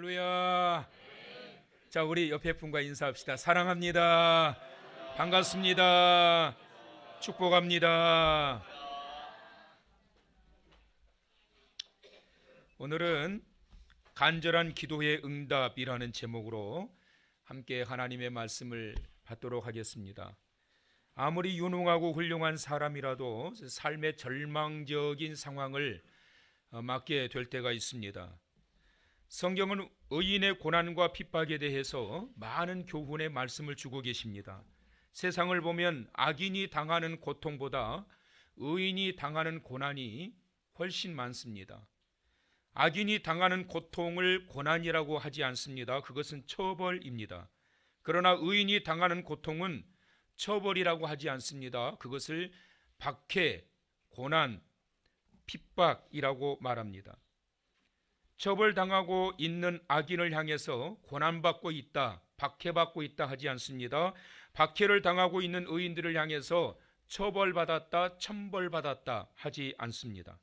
할렐루야. 자, 우리 옆에 분과 인사합시다. 사랑합니다. 반갑습니다. 축복합니다. 오늘은 간절한 기도의 응답이라는 제목으로 함께 하나님의 말씀을 받도록 하겠습니다. 아무리 유능하고 훌륭한 사람이라도 삶의 절망적인 상황을 맞게 될 때가 있습니다. 성경은 의인의 고난과 핍박에 대해서 많은 교훈의 말씀을 주고 계십니다. 세상을 보면 악인이 당하는 고통보다 의인이 당하는 고난이 훨씬 많습니다. 악인이 당하는 고통을 고난이라고 하지 않습니다. 그것은 처벌입니다. 그러나 의인이 당하는 고통은 처벌이라고 하지 않습니다. 그것을 박해, 고난, 핍박이라고 말합니다. 처벌당하고 있는 악인을 향해서 고난받고 있다, 박해받고 있다 하지 않습니다. 박해를 당하고 있는 의인들을 향해서 처벌받았다, 천벌받았다 하지 않습니다.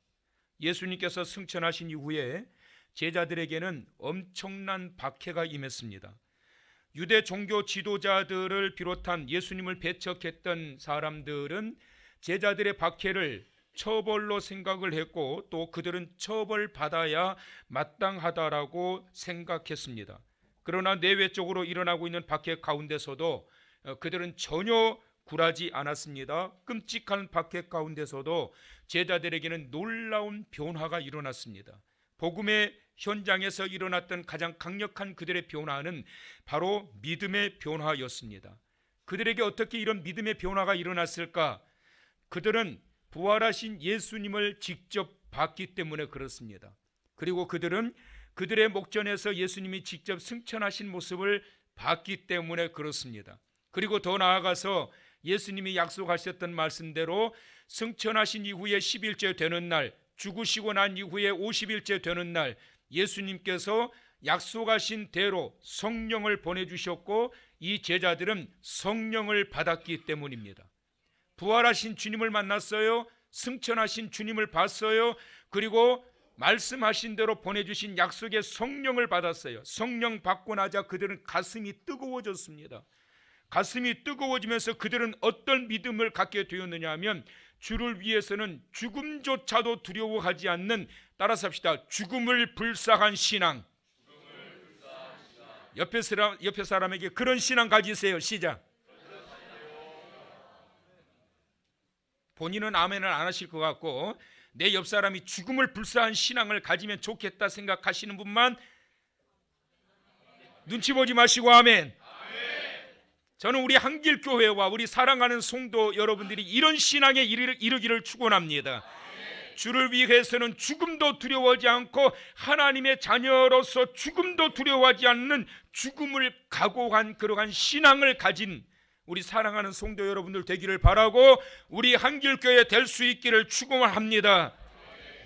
예수님께서 승천하신 이후에 제자들에게는 엄청난 박해가 임했습니다. 유대 종교 지도자들을 비롯한 예수님을 배척했던 사람들은 제자들의 박해를 처벌로 생각을 했고 또 그들은 처벌받아야 마땅하다라고 생각했습니다. 그러나 내외적으로 일어나고 있는 박해 가운데서도 그들은 전혀 굴하지 않았습니다. 끔찍한 박해 가운데서도 제자들에게는 놀라운 변화가 일어났습니다. 복음의 현장에서 일어났던 가장 강력한 그들의 변화는 바로 믿음의 변화였습니다. 그들에게 어떻게 이런 믿음의 변화가 일어났을까? 그들은 부활하신 예수님을 직접 봤기 때문에 그렇습니다. 그리고 그들은 그들의 목전에서 예수님이 직접 승천하신 모습을 봤기 때문에 그렇습니다. 그리고 더 나아가서 예수님이 약속하셨던 말씀대로 승천하신 이후에 10일째 되는 날, 죽으시고 난 이후에 50일째 되는 날 예수님께서 약속하신 대로 성령을 보내주셨고 이 제자들은 성령을 받았기 때문입니다. 부활하신 주님을 만났어요. 승천하신 주님을 봤어요. 그리고 말씀하신 대로 보내주신 약속의 성령을 받았어요. 성령 받고 나자 그들은 가슴이 뜨거워졌습니다. 가슴이 뜨거워지면서 그들은 어떤 믿음을 갖게 되었느냐 하면 주를 위해서는 죽음조차도 두려워하지 않는, 따라서 합시다, 죽음을 불사한 신앙. 옆에 사람에게 그런 신앙 가지세요. 시작. 본인은 아멘을 안 하실 것 같고 내 옆 사람이 죽음을 불사한 신앙을 가지면 좋겠다 생각하시는 분만 눈치 보지 마시고 아멘. 저는 우리 한길교회와 우리 사랑하는 성도 여러분들이 이런 신앙에 이르기를 축원합니다. 주를 위해서는 죽음도 두려워하지 않고 하나님의 자녀로서 죽음도 두려워하지 않는 죽음을 각오한 그러한 신앙을 가진 우리 사랑하는 성도 여러분들 되기를 바라고 우리 한길교회 될 수 있기를 축원합니다.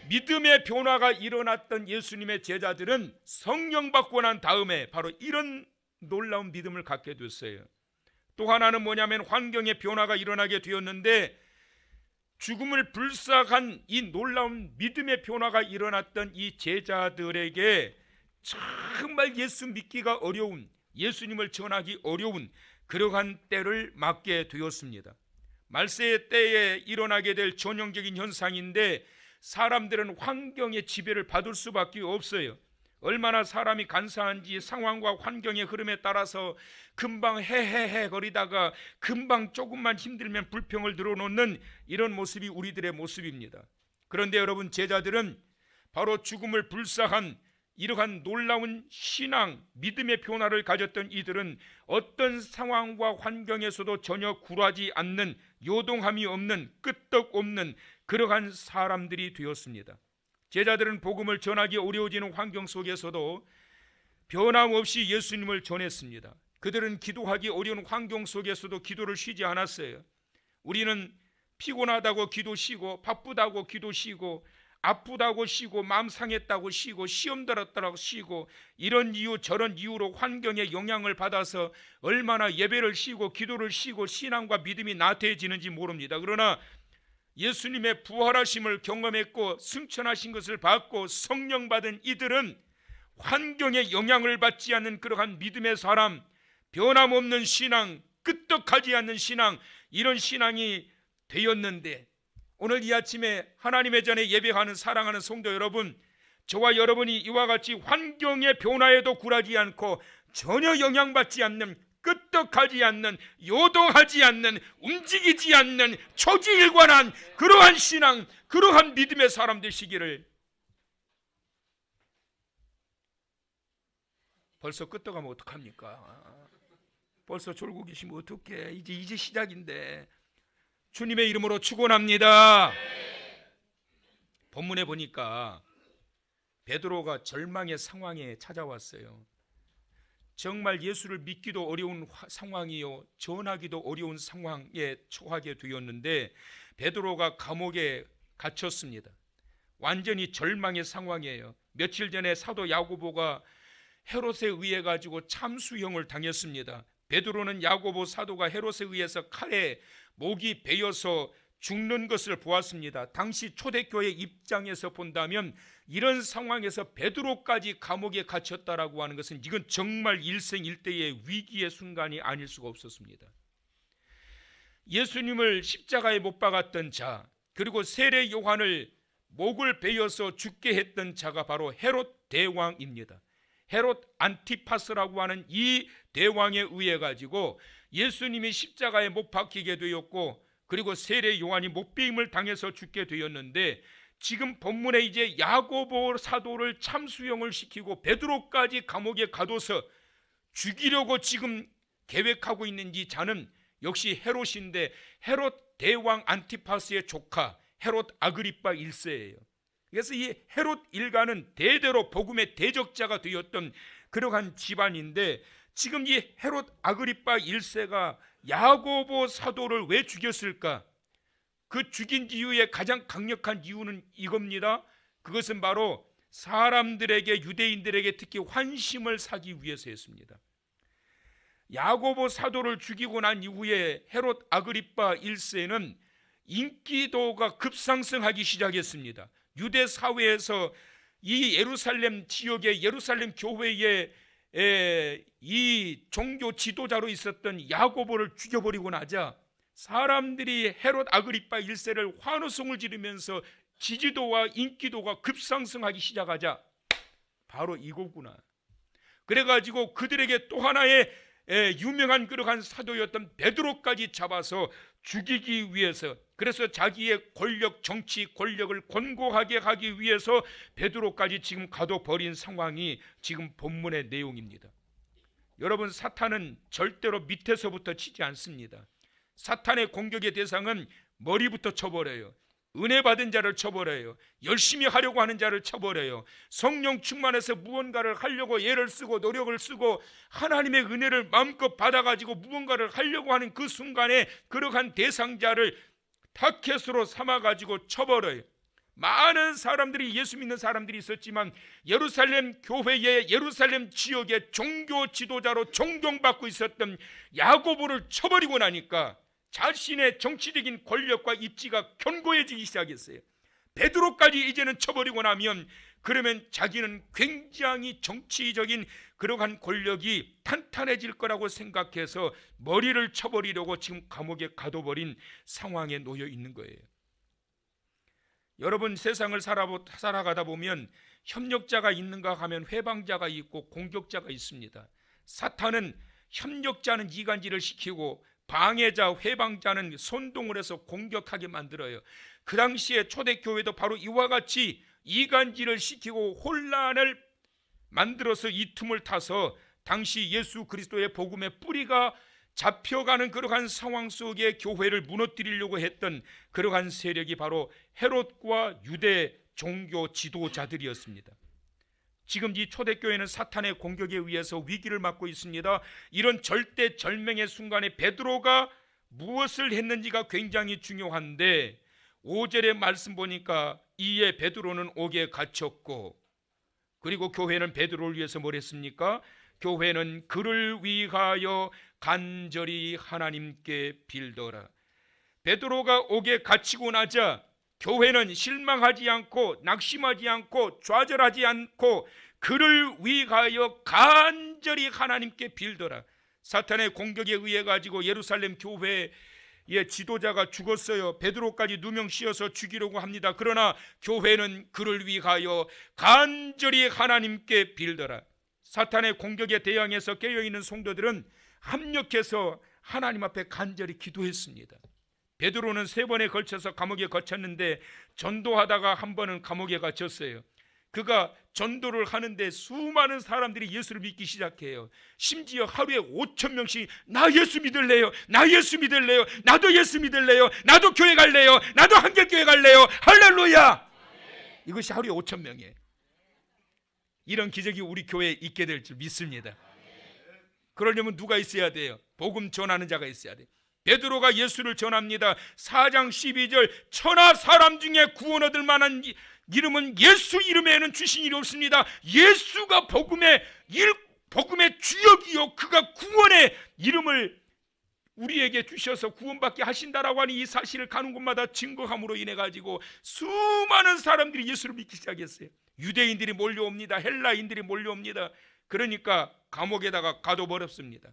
믿음의 변화가 일어났던 예수님의 제자들은 성령 받고 난 다음에 바로 이런 놀라운 믿음을 갖게 됐어요. 또 하나는 뭐냐면 환경의 변화가 일어나게 되었는데 죽음을 불사한 이 놀라운 믿음의 변화가 일어났던 이 제자들에게 정말 예수 믿기가 어려운, 예수님을 전하기 어려운 그러한 때를 맞게 되었습니다. 말세의 때에 일어나게 될 전형적인 현상인데 사람들은 환경의 지배를 받을 수밖에 없어요. 얼마나 사람이 간사한지 상황과 환경의 흐름에 따라서 금방 헤헤헤 거리다가 금방 조금만 힘들면 불평을 늘어놓는 이런 모습이 우리들의 모습입니다. 그런데 여러분, 제자들은 바로 죽음을 불사한 이러한 놀라운 신앙, 믿음의 변화를 가졌던 이들은 어떤 상황과 환경에서도 전혀 굴하지 않는, 요동함이 없는, 끄떡없는 그러한 사람들이 되었습니다. 제자들은 복음을 전하기 어려워지는 환경 속에서도 변함없이 예수님을 전했습니다. 그들은 기도하기 어려운 환경 속에서도 기도를 쉬지 않았어요. 우리는 피곤하다고 기도 쉬고, 바쁘다고 기도 쉬고, 아프다고 쉬고, 마음 상했다고 쉬고, 시험 들었다고 쉬고, 이런 이유 저런 이유로 환경에 영향을 받아서 얼마나 예배를 쉬고 기도를 쉬고 신앙과 믿음이 나태해지는지 모릅니다. 그러나 예수님의 부활하심을 경험했고 승천하신 것을 받고 성령 받은 이들은 환경에 영향을 받지 않는 그러한 믿음의 사람, 변함없는 신앙, 끄떡하지 않는 신앙, 이런 신앙이 되었는데, 오늘 이 아침에 하나님의 전에 예배하는 사랑하는 성도 여러분, 저와 여러분이 이와 같이 환경의 변화에도 굴하지 않고 전혀 영향받지 않는, 끄떡하지 않는, 요동하지 않는, 움직이지 않는 초지일관한 그러한 신앙, 그러한 믿음의 사람 되시기를. 벌써 끄떡하면 어떡합니까? 벌써 졸고 계시면 어떡해? 이제 시작인데. 주님의 이름으로 축원합니다. 본문에 보니까 베드로가 절망의 상황에 찾아왔어요. 정말 예수를 믿기도 어려운 상황이요, 전하기도 어려운 상황에 처하게 되었는데 베드로가 감옥에 갇혔습니다. 완전히 절망의 상황이에요. 며칠 전에 사도 야고보가 헤롯에 의해 가지고 참수형을 당했습니다. 베드로는 야고보 사도가 헤롯에 의해서 칼에 목이 베여서 죽는 것을 보았습니다. 당시 초대교회 입장에서 본다면 이런 상황에서 베드로까지 감옥에 갇혔다라고 하는 것은 이건 정말 일생일대의 위기의 순간이 아닐 수가 없었습니다. 예수님을 십자가에 못 박았던 자, 그리고 세례 요한을 목을 베어서 죽게 했던 자가 바로 헤롯 대왕입니다. 헤롯 안티파스라고 하는 이 대왕에 의해 가지고 예수님이 십자가에 못 박히게 되었고, 그리고 세례 요한이 목베임을 당해서 죽게 되었는데, 지금 본문에 이제 야고보 사도를 참수형을 시키고 베드로까지 감옥에 가둬서 죽이려고 지금 계획하고 있는 이 자는 역시 헤롯인데, 헤롯 대왕 안티파스의 조카 헤롯 아그리파 1세예요. 그래서 이 헤롯 일가는 대대로 복음의 대적자가 되었던 그러한 집안인데, 지금 이 헤롯 아그리파 1세가 야고보 사도를 왜 죽였을까? 그 죽인 이유의 가장 강력한 이유는 이겁니다. 그것은 바로 사람들에게, 유대인들에게 특히 환심을 사기 위해서였습니다. 야고보 사도를 죽이고 난 이후에 헤롯 아그리파 1세는 인기도가 급상승하기 시작했습니다. 유대 사회에서 이 예루살렘 지역의 예루살렘 교회의 이 종교 지도자로 있었던 야고보를 죽여버리고 나자 사람들이 헤롯 아그리파 1세를 환호성을 지르면서 지지도와 인기도가 급상승하기 시작하자 바로 이거구나. 그래가지고 그들에게 또 하나의 유명한 그러한 사도였던 베드로까지 잡아서 죽이기 위해서, 그래서 자기의 권력, 정치 권력을 권고하게 하기 위해서 베드로까지 지금 가둬버린 상황이 지금 본문의 내용입니다. 여러분, 사탄은 절대로 밑에서부터 치지 않습니다. 사탄의 공격의 대상은 머리부터 쳐버려요. 은혜 받은 자를 쳐버려요. 열심히 하려고 하는 자를 쳐버려요. 성령 충만해서 무언가를 하려고 애를 쓰고 노력을 쓰고 하나님의 은혜를 마음껏 받아가지고 무언가를 하려고 하는 그 순간에 그러한 대상자를 타켓으로 삼아가지고 쳐버려요. 많은 사람들이, 예수 믿는 사람들이 있었지만 예루살렘 교회의 예루살렘 지역의 종교 지도자로 존경받고 있었던 야고보를 쳐버리고 나니까 자신의 정치적인 권력과 입지가 견고해지기 시작했어요. 베드로까지 이제는 쳐버리고 나면 그러면 자기는 굉장히 정치적인 그러한 권력이 탄탄해질 거라고 생각해서 머리를 쳐버리려고 지금 감옥에 가둬버린 상황에 놓여 있는 거예요. 여러분, 세상을 살아가다 보면 협력자가 있는가 하면 회방자가 있고 공격자가 있습니다. 사탄은 협력자는 이간질을 시키고 방해자, 회방자는 선동을 해서 공격하게 만들어요. 그 당시에 초대교회도 바로 이와 같이 이간질을 시키고 혼란을 만들어서 이 틈을 타서 당시 예수 그리스도의 복음의 뿌리가 잡혀가는 그러한 상황 속에 교회를 무너뜨리려고 했던 그러한 세력이 바로 헤롯과 유대 종교 지도자들이었습니다. 지금 이 초대교회는 사탄의 공격에 의해서 위기를 맞고 있습니다. 이런 절대절명의 순간에 베드로가 무엇을 했는지가 굉장히 중요한데, 5절의 말씀 보니까 이에 베드로는 옥에 갇혔고, 그리고 교회는 베드로를 위해서 뭘 했습니까? 교회는 그를 위하여 간절히 하나님께 빌더라. 베드로가 옥에 갇히고 나자 교회는 실망하지 않고 낙심하지 않고 좌절하지 않고 그를 위하여 간절히 하나님께 빌더라. 사탄의 공격에 의해 가지고 예루살렘 교회의 지도자가 죽었어요. 베드로까지 누명 씌워서 죽이려고 합니다. 그러나 교회는 그를 위하여 간절히 하나님께 빌더라. 사탄의 공격에 대항해서 깨어있는 성도들은 합력해서 하나님 앞에 간절히 기도했습니다. 베드로는 3번에 걸쳐서 감옥에 갇혔는데 전도하다가 한 번은 감옥에 갇혔어요. 그가 전도를 하는데 수많은 사람들이 예수를 믿기 시작해요. 심지어 하루에 5,000명씩 나 예수 믿을래요, 나 예수 믿을래요, 나도 예수 믿을래요, 나도 교회 갈래요, 나도 한길교회 갈래요, 할렐루야. 이것이 하루에 5,000명이에요. 이런 기적이 우리 교회에 있게 될 줄 믿습니다. 그러려면 누가 있어야 돼요? 복음 전하는 자가 있어야 돼요. 베드로가 예수를 전합니다. 4장 12절 천하 사람 중에 구원 얻을 만한 이름은 예수 이름에는 주신 일이 없습니다. 예수가 복음의 주역이요, 그가 구원의 이름을 우리에게 주셔서 구원받게 하신다라고 하는 이 사실을 가는 곳마다 증거함으로 인해 가지고 수많은 사람들이 예수를 믿기 시작했어요. 유대인들이 몰려옵니다. 헬라인들이 몰려옵니다. 그러니까 감옥에다가 가둬버렸습니다.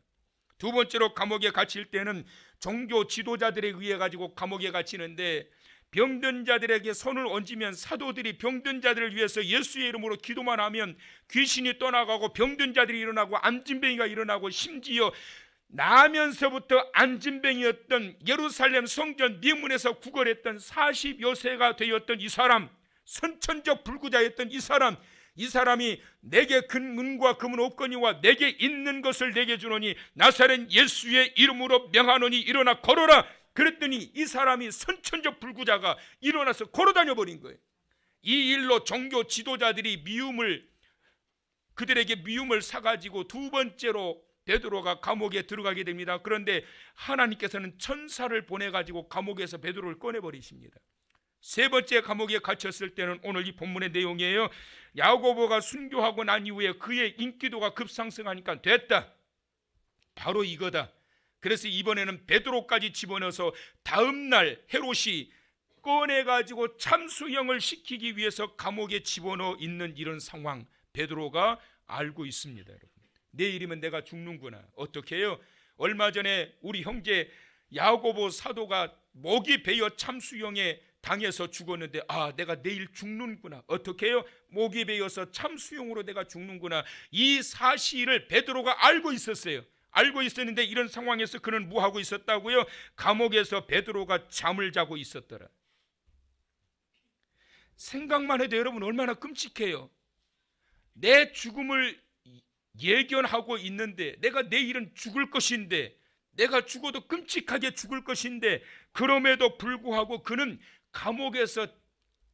두 번째로 감옥에 갇힐 때는 종교 지도자들에 의해 가지고 감옥에 갇히는데, 병든 자들에게 손을 얹으면 사도들이 병든 자들을 위해서 예수의 이름으로 기도만 하면 귀신이 떠나가고 병든 자들이 일어나고 안진뱅이가 일어나고, 심지어 나면서부터 안진뱅이였던 예루살렘 성전 미문에서 구걸했던 40여 세가 되었던 이 사람, 선천적 불구자였던 이 사람이 내게 은과 금은 없거니와 내게 있는 것을 내게 주노니 나사렛 예수의 이름으로 명하노니 일어나 걸어라. 그랬더니 이 사람이 선천적 불구자가 일어나서 걸어다녀 버린 거예요. 이 일로 종교 지도자들이 그들에게 미움을 사가지고 두 번째로 베드로가 감옥에 들어가게 됩니다. 그런데 하나님께서는 천사를 보내가지고 감옥에서 베드로를 꺼내버리십니다. 세 번째 감옥에 갇혔을 때는 오늘 이 본문의 내용이에요. 야고보가 순교하고 난 이후에 그의 인기도가 급상승하니까 됐다, 바로 이거다. 그래서 이번에는 베드로까지 집어넣어서 다음날 헤롯이 꺼내가지고 참수형을 시키기 위해서 감옥에 집어넣어 있는 이런 상황, 베드로가 알고 있습니다. 여러분, 내일이면 내가 죽는구나. 어떻게 해요? 얼마 전에 우리 형제 야고보 사도가 목이 베어 참수형에 당해서 죽었는데, 내가 내일 죽는구나. 어떻게 해요? 목이 베어서 참수형으로 내가 죽는구나. 이 사실을 베드로가 알고 있었어요. 알고 있었는데 이런 상황에서 그는 뭐 하고 있었다고요? 감옥에서 베드로가 잠을 자고 있었더라. 생각만 해도 여러분 얼마나 끔찍해요. 내 죽음을 예견하고 있는데, 내가 내일은 죽을 것인데, 내가 죽어도 끔찍하게 죽을 것인데, 그럼에도 불구하고 그는 감옥에서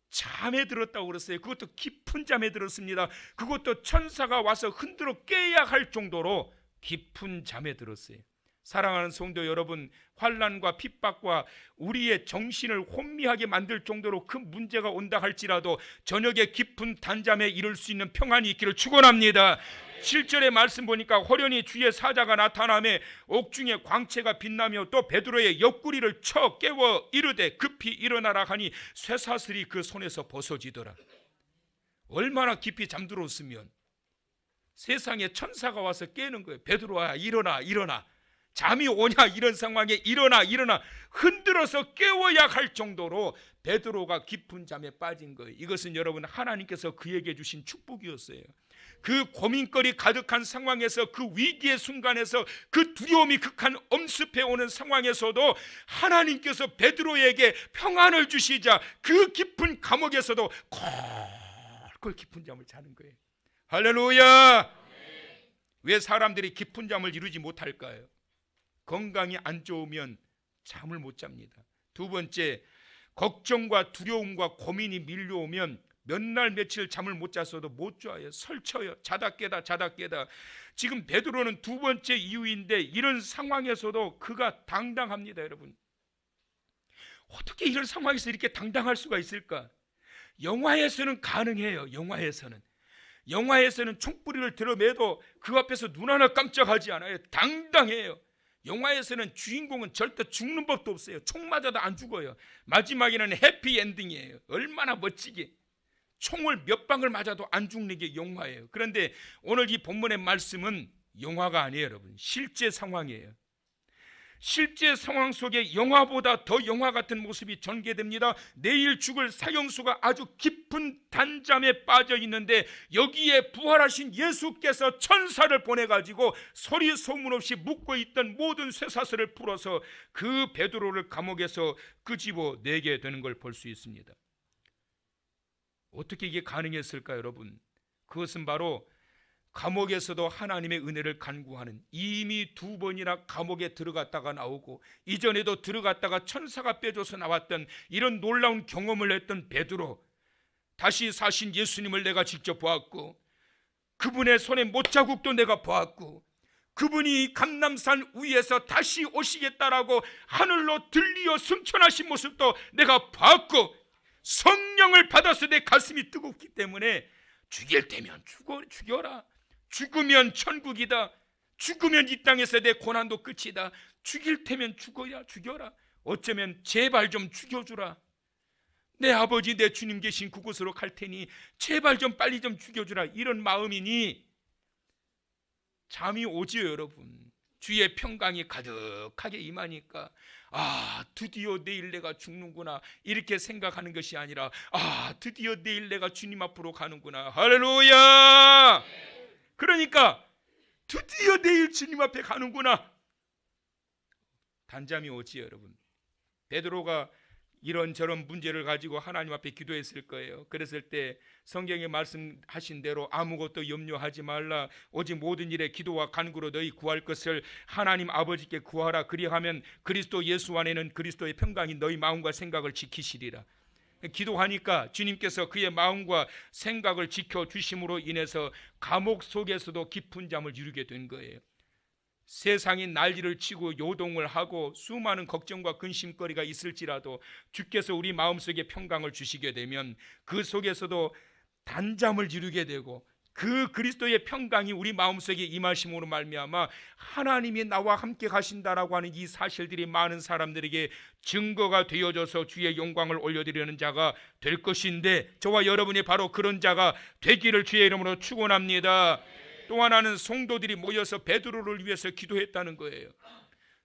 잠에 들었다고 그랬어요. 그것도 깊은 잠에 들었습니다. 그것도 천사가 와서 흔들어 깨야 할 정도로 깊은 잠에 들었어요. 사랑하는 성도 여러분, 환난과 핍박과 우리의 정신을 혼미하게 만들 정도로 큰 문제가 온다 할지라도 저녁에 깊은 단잠에 이룰 수 있는 평안이 있기를 축원합니다. 7절의 말씀 보니까 호련히 주의 사자가 나타나며 옥중에 광채가 빛나며 또 베드로의 옆구리를 쳐 깨워 이르되 급히 일어나라 하니 쇠사슬이 그 손에서 벗어지더라. 얼마나 깊이 잠들었으면 세상에 천사가 와서 깨는 거예요. 베드로야, 일어나. 잠이 오냐, 이런 상황에 일어나. 흔들어서 깨워야 할 정도로 베드로가 깊은 잠에 빠진 거예요. 이것은 여러분 하나님께서 그에게 주신 축복이었어요. 그 고민거리 가득한 상황에서, 그 위기의 순간에서, 그 두려움이 극한 엄습해 오는 상황에서도 하나님께서 베드로에게 평안을 주시자 그 깊은 감옥에서도 콜콜 깊은 잠을 자는 거예요. 할렐루야. 왜 사람들이 깊은 잠을 이루지 못할까요? 건강이 안 좋으면 잠을 못 잡니다. 두 번째, 걱정과 두려움과 고민이 밀려오면 몇 날 며칠 잠을 못 잤어도 못 자요. 설쳐요. 자다 깨다. 지금 베드로는 두 번째 이유인데 이런 상황에서도 그가 당당합니다. 여러분, 어떻게 이런 상황에서 이렇게 당당할 수가 있을까? 영화에서는 가능해요. 영화에서는 총뿌리를 들어매도 그 앞에서 눈 하나 깜짝하지 않아요. 당당해요. 영화에서는 주인공은 절대 죽는 법도 없어요. 총 맞아도 안 죽어요. 마지막에는 해피엔딩이에요. 얼마나 멋지게. 총을 몇 방을 맞아도 안 죽는 게 영화예요. 그런데 오늘 이 본문의 말씀은 영화가 아니에요, 여러분. 실제 상황이에요. 실제 상황 속에 영화보다 더 영화 같은 모습이 전개됩니다. 내일 죽을 사형수가 아주 깊은 단잠에 빠져 있는데 여기에 부활하신 예수께서 천사를 보내가지고 소리 소문 없이 묶고 있던 모든 쇠사슬을 풀어서 그 베드로를 감옥에서 끄집어내게 되는 걸 볼 수 있습니다. 어떻게 이게 가능했을까요, 여러분? 그것은 바로 감옥에서도 하나님의 은혜를 간구하는, 이미 2번이나 감옥에 들어갔다가 나오고 이전에도 들어갔다가 천사가 빼줘서 나왔던 이런 놀라운 경험을 했던 베드로, 다시 사신 예수님을 내가 직접 보았고 그분의 손에 못자국도 내가 보았고 그분이 감람산 위에서 다시 오시겠다라고 하늘로 들리어 승천하신 모습도 내가 봤고 성령을 받아서 내 가슴이 뜨겁기 때문에 죽일 때면 죽여라, 죽으면 천국이다, 죽으면 이 땅에서 내 고난도 끝이다, 죽일 테면 죽여라, 어쩌면 제발 좀 죽여주라, 내 아버지 내 주님 계신 그곳으로 갈 테니 제발 좀 빨리 좀 죽여주라, 이런 마음이니 잠이 오지요, 여러분. 주의 평강이 가득하게 임하니까 드디어 내일 내가 죽는구나 이렇게 생각하는 것이 아니라 드디어 내일 내가 주님 앞으로 가는구나. 할렐루야. 그러니까 드디어 내일 주님 앞에 가는구나. 단잠이 오지, 여러분. 베드로가 이런저런 문제를 가지고 하나님 앞에 기도했을 거예요. 그랬을 때 성경에 말씀하신 대로 아무것도 염려하지 말라, 오직 모든 일에 기도와 간구로 너희 구할 것을 하나님 아버지께 구하라. 그리하면 그리스도 예수 안에는 그리스도의 평강이 너희 마음과 생각을 지키시리라. 기도하니까 주님께서 그의 마음과 생각을 지켜주심으로 인해서 감옥 속에서도 깊은 잠을 이루게 된 거예요. 세상이 난리를 치고 요동을 하고 수많은 걱정과 근심거리가 있을지라도 주께서 우리 마음속에 평강을 주시게 되면 그 속에서도 단잠을 이루게 되고 그 그리스도의 평강이 우리 마음속에 임하심으로 말미암아 하나님이 나와 함께 가신다라고 하는 이 사실들이 많은 사람들에게 증거가 되어져서 주의 영광을 올려드리는 자가 될 것인데 저와 여러분이 바로 그런 자가 되기를 주의 이름으로 축원합니다. 또 하나는 성도들이 모여서 베드로를 위해서 기도했다는 거예요.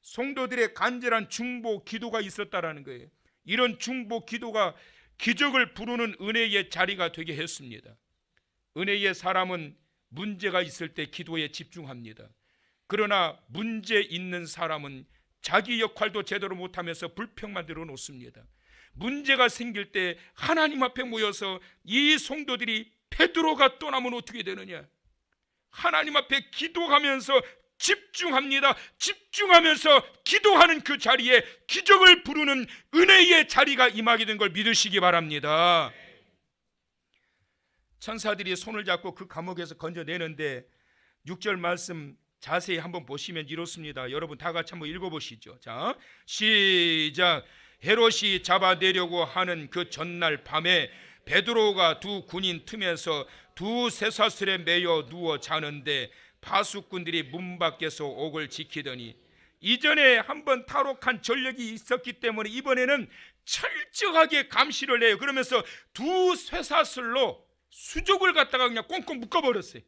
성도들의 간절한 중보 기도가 있었다라는 거예요. 이런 중보 기도가 기적을 부르는 은혜의 자리가 되게 했습니다. 은혜의 사람은 문제가 있을 때 기도에 집중합니다. 그러나 문제 있는 사람은 자기 역할도 제대로 못하면서 불평만 들어놓습니다. 문제가 생길 때 하나님 앞에 모여서 이 성도들이 베드로가 떠나면 어떻게 되느냐? 하나님 앞에 기도하면서 집중합니다. 집중하면서 기도하는 그 자리에 기적을 부르는 은혜의 자리가 임하게 된 걸 믿으시기 바랍니다. 천사들이 손을 잡고 그 감옥에서 건져내는데 6절 말씀 자세히 한번 보시면 이렇습니다. 여러분 다 같이 한번 읽어보시죠. 자, 시작. 헤롯이 잡아내려고 하는 그 전날 밤에 베드로가 두 군인 틈에서 두 쇠사슬에 매여 누워 자는데 파수꾼들이 문 밖에서 옥을 지키더니, 이전에 한번 탈옥한 전력이 있었기 때문에 이번에는 철저하게 감시를 해요. 그러면서 두 쇠사슬로 수족을 갖다가 그냥 꽁꽁 묶어버렸어요.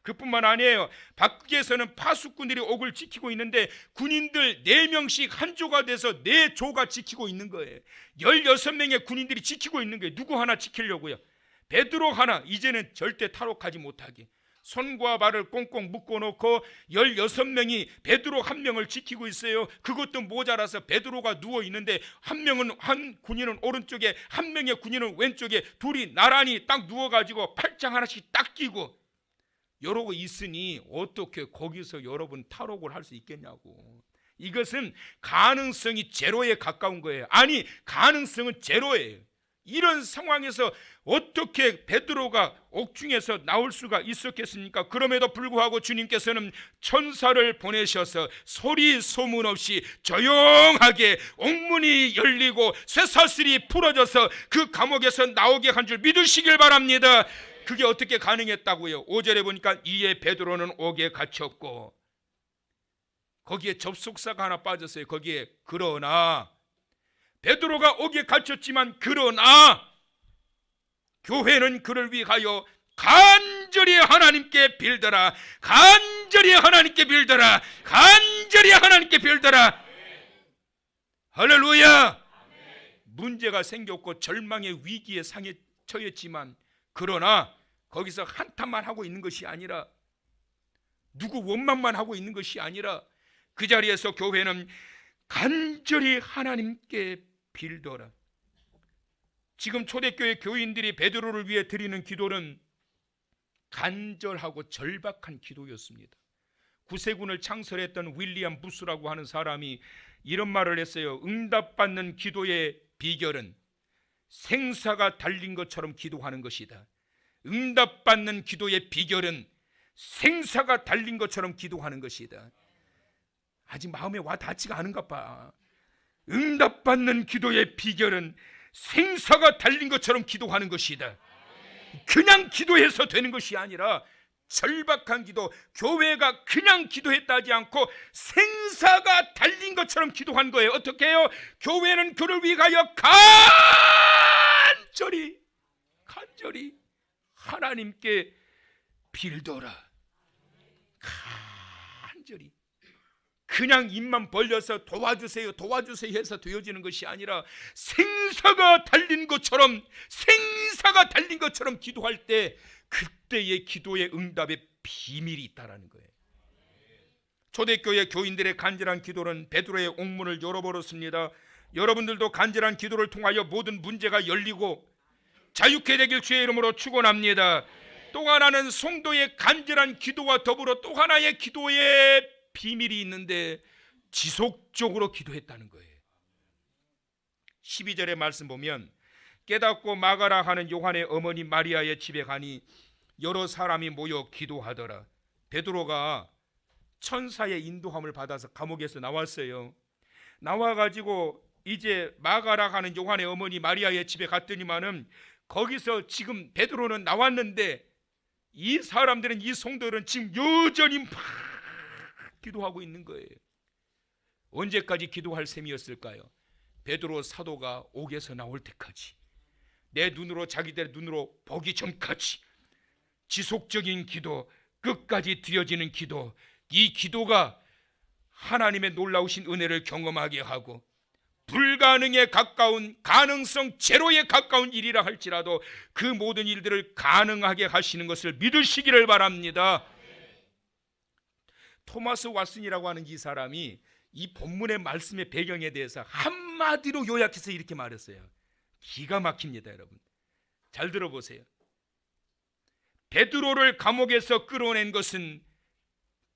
그뿐만 아니에요. 밖에서는 파수꾼들이 옥을 지키고 있는데 군인들 4명씩 한 조가 돼서 4조가 지키고 있는 거예요. 16명의 군인들이 지키고 있는 거예요. 누구 하나 지키려고요? 베드로 하나, 이제는 절대 탈옥하지 못하게 손과 발을 꽁꽁 묶어놓고 16명이 베드로 한 명을 지키고 있어요. 그것도 모자라서 베드로가 누워있는데 한 군인은 오른쪽에 한 명의 군인은 왼쪽에, 둘이 나란히 딱 누워가지고 팔짱 하나씩 딱 끼고 이러고 있으니 어떻게 거기서 여러분 탈옥을 할 수 있겠냐고. 이것은 가능성이 제로에 가까운 거예요. 아니, 가능성은 제로예요. 이런 상황에서 어떻게 베드로가 옥중에서 나올 수가 있었겠습니까? 그럼에도 불구하고 주님께서는 천사를 보내셔서 소리 소문 없이 조용하게 옥문이 열리고 쇠사슬이 풀어져서 그 감옥에서 나오게 한 줄 믿으시길 바랍니다. 그게 어떻게 가능했다고요? 5절에 보니까 이에 베드로는 옥에 갇혔고, 거기에 접속사가 하나 빠졌어요. 거기에 그러나, 베드로가 옥에 갇혔지만 그러나 교회는 그를 위하여 간절히 하나님께 빌더라. 간절히 하나님께 빌더라. 간절히 하나님께 빌더라. 할렐루야. 문제가 생겼고 절망의 위기에 상에 처했지만, 그러나 거기서 한탄만 하고 있는 것이 아니라, 누구 원망만 하고 있는 것이 아니라, 그 자리에서 교회는 간절히 하나님께 빌더라. 지금 초대교회 교인들이 베드로를 위해 드리는 기도는 간절하고 절박한 기도였습니다. 구세군을 창설했던 윌리엄 부스라고 하는 사람이 이런 말을 했어요. 응답받는 기도의 비결은 생사가 달린 것처럼 기도하는 것이다. 응답받는 기도의 비결은 생사가 달린 것처럼 기도하는 것이다. 아직 마음에 와 닿지가 않은가 봐. 응답받는 기도의 비결은 생사가 달린 것처럼 기도하는 것이다. 그냥 기도해서 되는 것이 아니라 절박한 기도, 교회가 그냥 기도했다 하지 않고 생사가 달린 것처럼 기도한 거예요. 어떻게 해요? 교회는 그를 위하여 간절히 하나님께 빌더라. 간절히. 그냥 입만 벌려서 도와주세요 해서 되어지는 것이 아니라 생사가 달린 것처럼 기도할 때, 그때의 기도의 응답의 비밀이 있다라는 거예요. 초대교회 교인들의 간절한 기도는 베드로의 옥문을 열어버렸습니다. 여러분들도 간절한 기도를 통하여 모든 문제가 열리고 자유케 되길 주의 이름으로 축원합니다. 또 하나는 성도의 간절한 기도와 더불어 또 하나의 기도의 비밀이 있는데, 지속적으로 기도했다는 거예요. 12절의 말씀 보면, 깨닫고 마가라 하는 요한의 어머니 마리아의 집에 가니 여러 사람이 모여 기도하더라. 베드로가 천사의 인도함을 받아서 감옥에서 나왔어요. 나와가지고 이제 마가라 하는 요한의 어머니 마리아의 집에 갔더니만은, 거기서 지금 베드로는 나왔는데 이 사람들은, 이 성도들은 지금 여전히 막 기도하고 있는 거예요. 언제까지 기도할 셈이었을까요? 베드로 사도가 옥에서 나올 때까지, 내 눈으로, 자기들의 눈으로 보기 전까지 지속적인 기도, 끝까지 드려지는 기도, 이 기도가 하나님의 놀라우신 은혜를 경험하게 하고 불가능에 가까운, 가능성 제로에 가까운 일이라 할지라도 그 모든 일들을 가능하게 하시는 것을 믿으시기를 바랍니다. 토마스 왓슨이라고 하는 이 사람이 이 본문의 말씀의 배경에 대해서 한마디로 요약해서 이렇게 말했어요. 기가 막힙니다. 여러분 잘 들어보세요. 베드로를 감옥에서 끌어낸 것은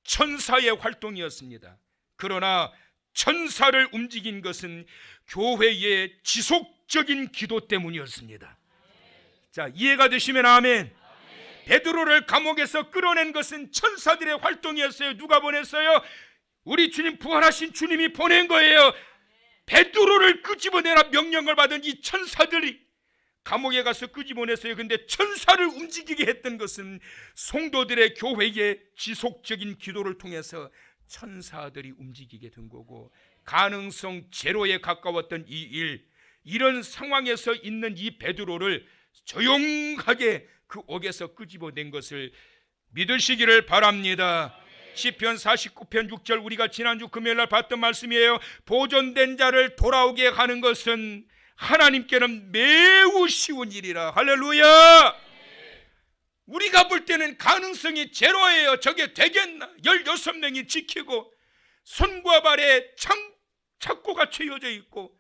천사의 활동이었습니다. 그러나 천사를 움직인 것은 교회의 지속적인 기도 때문이었습니다. 자, 이해가 되시면 아멘. 베드로를 감옥에서 끌어낸 것은 천사들의 활동이었어요. 누가 보냈어요? 우리 주님, 부활하신 주님이 보낸 거예요. 베드로를 끄집어내라 명령을 받은 이 천사들이 감옥에 가서 끄집어냈어요. 근데 천사를 움직이게 했던 것은 성도들의 교회의 지속적인 기도를 통해서 천사들이 움직이게 된 거고, 가능성 제로에 가까웠던 이 일, 이런 상황에서 있는 이 베드로를 조용하게 그 옥에서 끄집어낸 것을 믿으시기를 바랍니다. 시편 49편 6절, 우리가 지난주 금요일날 봤던 말씀이에요. 보존된 자를 돌아오게 하는 것은 하나님께는 매우 쉬운 일이라. 할렐루야. 우리가 볼 때는 가능성이 제로예요. 저게 되겠나? 16명이 지키고 손과 발에 착고가 채워져 있고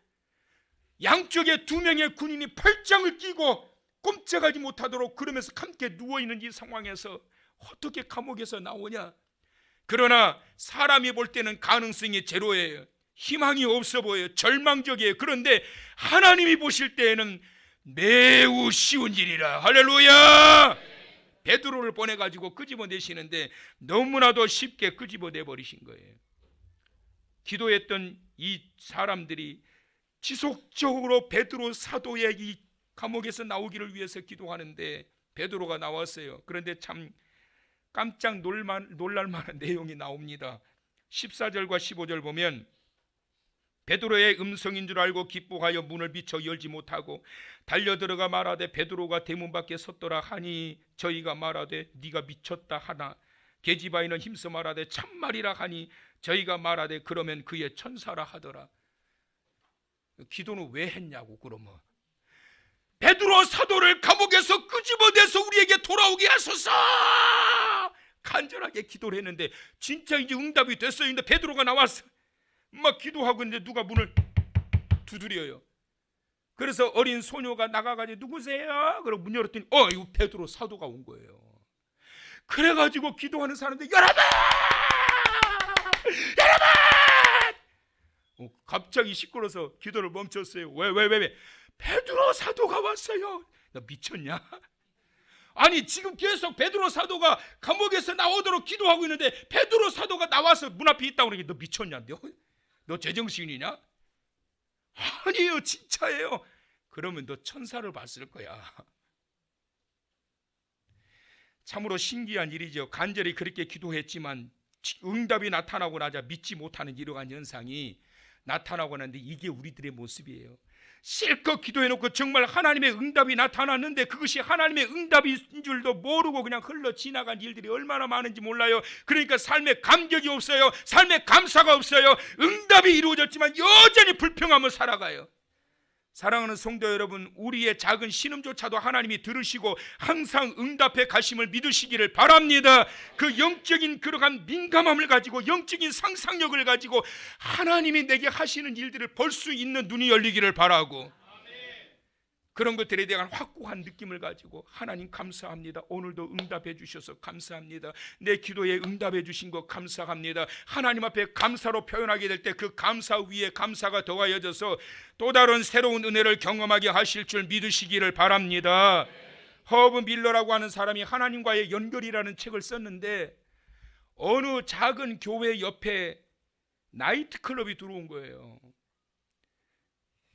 양쪽에 2명의 군인이 팔짱을 끼고 꼼짝하지 못하도록 그러면서 함께 누워있는 이 상황에서 어떻게 감옥에서 나오냐? 그러나 사람이 볼 때는 가능성이 제로예요. 희망이 없어 보여요. 절망적이에요. 그런데 하나님이 보실 때에는 매우 쉬운 일이라. 할렐루야. 베드로를 보내가지고 끄집어내시는데 너무나도 쉽게 끄집어내버리신 거예요. 기도했던 이 사람들이 지속적으로 베드로 사도의 이 감옥에서 나오기를 위해서 기도하는데 베드로가 나왔어요. 그런데 참 깜짝 놀랄 만한 내용이 나옵니다. 14절과 15절 보면, 베드로의 음성인 줄 알고 기뻐하여 문을 비쳐 열지 못하고 달려들어가 말하되 베드로가 대문 밖에 섰더라 하니 저희가 말하되 네가 미쳤다 하나 계집아이는 힘써 말하되 참말이라 하니 저희가 말하되 그러면 그의 천사라 하더라. 기도는 왜 했냐고. 그러면 베드로 사도를 감옥에서 끄집어내서 우리에게 돌아오게 하소서 간절하게 기도를 했는데 진짜 이제 응답이 됐어요. 근데 베드로가 나왔어. 막 기도하고 있는데 누가 문을 두드려요. 그래서 어린 소녀가 나가가지고 누구세요? 그러고 문 열었더니 이거 베드로 사도가 온 거예요. 그래가지고 기도하는 사람들 여러분! 갑자기 시끄러워서 기도를 멈췄어요. 왜? 베드로 사도가 왔어요. 너 미쳤냐? 아니 지금 계속 베드로 사도가 감옥에서 나오도록 기도하고 있는데 베드로 사도가 나와서 문 앞에 있다고 그러니까 너 미쳤냐? 너 제정신이냐? 아니에요, 진짜예요. 그러면 너 천사를 봤을 거야. 참으로 신기한 일이죠. 간절히 그렇게 기도했지만 응답이 나타나고 나자 믿지 못하는 이러한 현상이 나타나고 나는데 이게 우리들의 모습이에요. 실컷 기도해놓고 정말 하나님의 응답이 나타났는데 그것이 하나님의 응답인 줄도 모르고 그냥 흘러 지나간 일들이 얼마나 많은지 몰라요. 그러니까 삶에 감격이 없어요. 삶에 감사가 없어요. 응답이 이루어졌지만 여전히 불평하며 살아가요. 사랑하는 성도 여러분, 우리의 작은 신음조차도 하나님이 들으시고 항상 응답해 가심을 믿으시기를 바랍니다. 그 영적인 그러한 민감함을 가지고 영적인 상상력을 가지고 하나님이 내게 하시는 일들을 볼 수 있는 눈이 열리기를 바라고 그런 것들에 대한 확고한 느낌을 가지고 하나님 감사합니다. 오늘도 응답해 주셔서 감사합니다. 내 기도에 응답해 주신 것 감사합니다. 하나님 앞에 감사로 표현하게 될 때 그 감사 위에 감사가 더하여져서 또 다른 새로운 은혜를 경험하게 하실 줄 믿으시기를 바랍니다. 허브 밀러라고 하는 사람이 하나님과의 연결이라는 책을 썼는데 어느 작은 교회 옆에 나이트클럽이 들어온 거예요.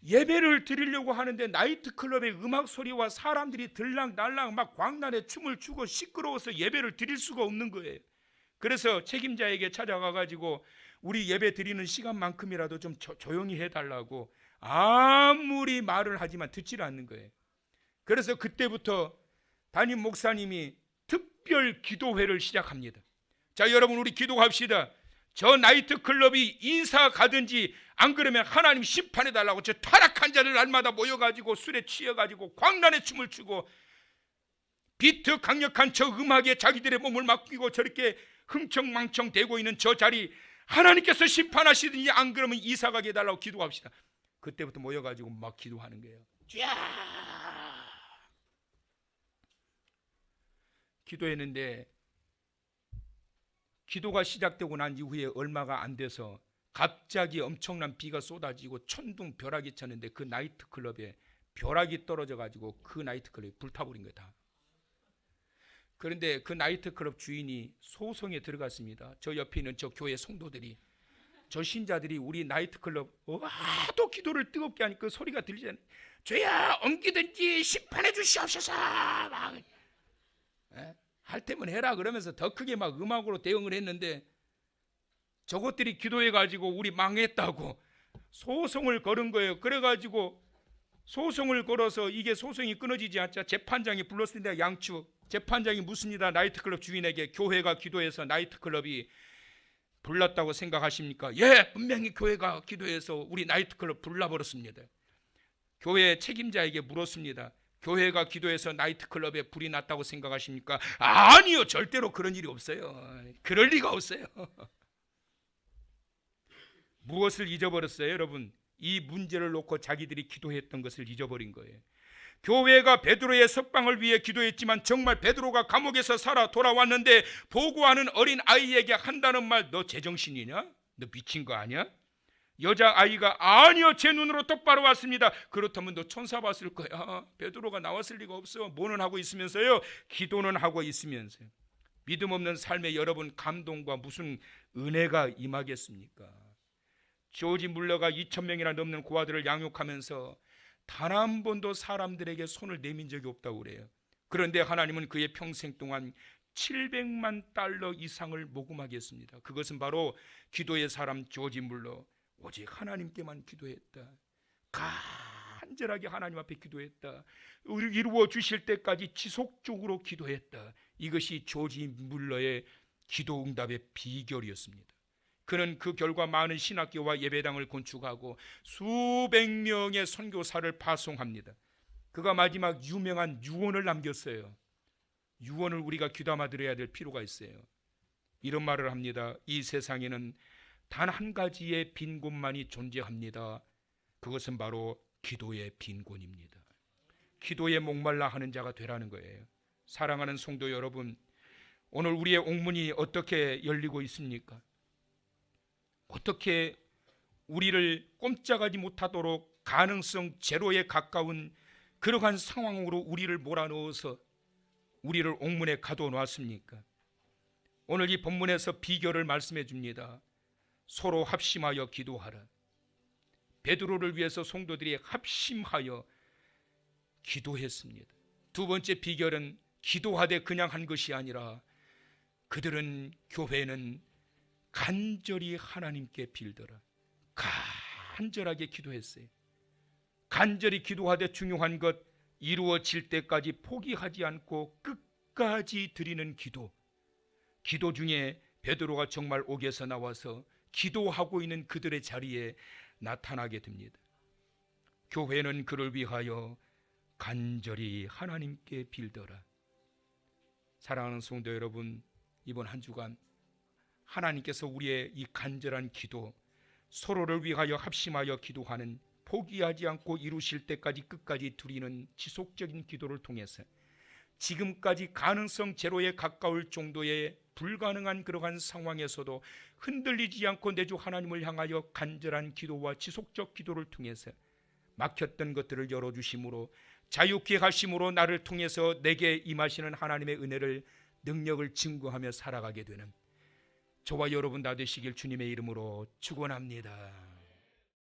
예배를 드리려고 하는데 나이트클럽의 음악 소리와 사람들이 들락날락 막 광란에 춤을 추고 시끄러워서 예배를 드릴 수가 없는 거예요. 그래서 책임자에게 찾아가가지고 우리 예배 드리는 시간만큼이라도 좀 조용히 해달라고 아무리 말을 하지만 듣질 않는 거예요. 그래서 그때부터 담임 목사님이 특별 기도회를 시작합니다. 자, 여러분 우리 기도합시다. 저 나이트클럽이 인사 가든지 안 그러면 하나님 심판해달라고 저 타락한 자를 날마다 모여가지고 술에 취해가지고 광란의 춤을 추고 비트 강력한 저 음악에 자기들의 몸을 맡기고 저렇게 흥청망청 대고 있는 저 자리 하나님께서 심판하시든지 안 그러면 이사 가게 해달라고 기도합시다. 그때부터 모여가지고 막 기도하는 거예요. 쫙 기도했는데 기도가 시작되고 난 이후에 얼마가 안 돼서 갑자기 엄청난 비가 쏟아지고 천둥 벼락이 쳤는데 그 나이트클럽에 벼락이 떨어져 가지고 그 나이트클럽이 불타버린 거예요. 다. 그런데 그 나이트클럽 주인이 소송에 들어갔습니다. 저 옆에 있는 저 교회 성도들이 저 신자들이 우리 나이트클럽 또 기도를 뜨겁게 하니까 그 소리가 들리잖아요. 죄야 옮기든지 심판해 주시옵소서 막 할 테면 해라 그러면서 더 크게 막 음악으로 대응을 했는데 저것들이 기도해가지고 우리 망했다고 소송을 걸은 거예요. 그래가지고 소송을 걸어서 이게 소송이 끊어지지 않자 재판장이 불렀습니다. 양측 재판장이 묻습니다. 나이트클럽 주인에게 교회가 기도해서 나이트클럽이 불났다고 생각하십니까? 예, 분명히 교회가 기도해서 우리 나이트클럽 불나버렸습니다. 교회 책임자에게 물었습니다. 교회가 기도해서 나이트클럽에 불이 났다고 생각하십니까? 아니요, 절대로 그런 일이 없어요. 그럴 리가 없어요. 무엇을 잊어버렸어요, 여러분? 이 문제를 놓고 자기들이 기도했던 것을 잊어버린 거예요. 교회가 베드로의 석방을 위해 기도했지만 정말 베드로가 감옥에서 살아 돌아왔는데 보고하는 어린 아이에게 한다는 말, 너 제정신이냐? 너 미친 거 아니야? 여자아이가 아니요, 제 눈으로 똑바로 왔습니다. 그렇다면 너 천사 봤을 거야. 베드로가 나왔을 리가 없어. 뭐는 하고 있으면서요? 기도는 하고 있으면서요. 믿음 없는 삶에 여러분 감동과 무슨 은혜가 임하겠습니까? 조지 물러가 2,000명이나 넘는 고아들을 양육하면서 단 한 번도 사람들에게 손을 내민 적이 없다고 그래요. 그런데 하나님은 그의 평생 동안 700만 달러 이상을 모금하게 했습니다. 그것은 바로 기도의 사람 조지 물러, 오직 하나님께만 기도했다. 간절하게 하나님 앞에 기도했다. 이루어 주실 때까지 지속적으로 기도했다. 이것이 조지 물러의 기도 응답의 비결이었습니다. 그는 그 결과 많은 신학교와 예배당을 건축하고 수백 명의 선교사를 파송합니다. 그가 마지막 유명한 유언을 남겼어요. 유언을 우리가 귀담아 들어야 될 필요가 있어요. 이런 말을 합니다. 이 세상에는 단 한 가지의 빈곤만이 존재합니다. 그것은 바로 기도의 빈곤입니다. 기도에 목말라 하는 자가 되라는 거예요. 사랑하는 성도 여러분, 오늘 우리의 옥문이 어떻게 열리고 있습니까? 어떻게 우리를 꼼짝하지 못하도록 가능성 제로에 가까운 그러한 상황으로 우리를 몰아넣어서 우리를 옥문에 가둬놨습니까? 오늘 이 본문에서 비결을 말씀해 줍니다. 서로 합심하여 기도하라. 베드로를 위해서 성도들이 합심하여 기도했습니다. 두 번째 비결은 기도하되 그냥 한 것이 아니라 그들은, 교회는 간절히 하나님께 빌더라. 간절하게 기도했어요. 간절히 기도하되 중요한 것, 이루어질 때까지 포기하지 않고 끝까지 드리는 기도. 기도 중에 베드로가 정말 옥에서 나와서 기도하고 있는 그들의 자리에 나타나게 됩니다. 교회는 그를 위하여 간절히 하나님께 빌더라. 사랑하는 성도 여러분, 이번 한 주간 하나님께서 우리의 이 간절한 기도, 서로를 위하여 합심하여 기도하는, 포기하지 않고 이루실 때까지 끝까지 드리는 지속적인 기도를 통해서 지금까지 가능성 제로에 가까울 정도의 불가능한 그러한 상황에서도 흔들리지 않고 내 주 하나님을 향하여 간절한 기도와 지속적 기도를 통해서 막혔던 것들을 열어주심으로, 자유케 하심으로 나를 통해서 내게 임하시는 하나님의 은혜를, 능력을 증거하며 살아가게 되는 저와 여러분 다 되시길 주님의 이름으로 축원합니다.